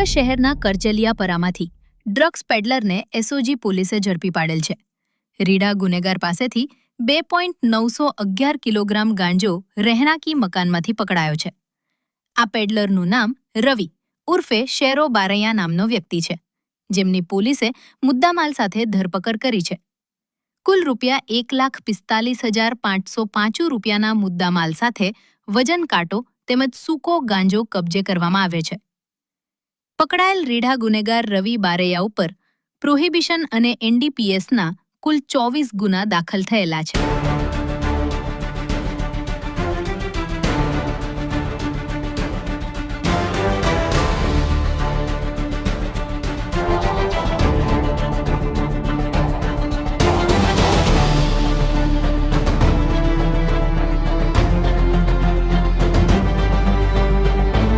સુરેન્દ્રનગર શહેરના કરચલિયાપરામાંથી drugs પેડલરને SOG પોલીસે ઝડપી પાડેલ છે. રીડા ગુનેગાર પાસેથી 2.911 કિલોગ્રામ ગાંજો રહેણાંકી મકાનમાંથી પકડાયો છે. આ પેડલરનું નામ રવિ ઉર્ફે શેરો બારૈયા નામનો વ્યક્તિ છે, જેમની પોલીસે મુદ્દામાલ સાથે ધરપકડ કરી છે. કુલ રૂપિયા 1,45,505 રૂપિયાના મુદ્દામાલ સાથે વજન કાંટો તેમજ સૂકો ગાંજો કબજે કરવામાં આવ્યો છે. પકડાયેલ રીઢા ગુનેગાર રવિ બારૈયા ઉપર પ્રોહિબિશન અને એનડીપીએસના કુલ 24 ગુના દાખલ થયેલા છે.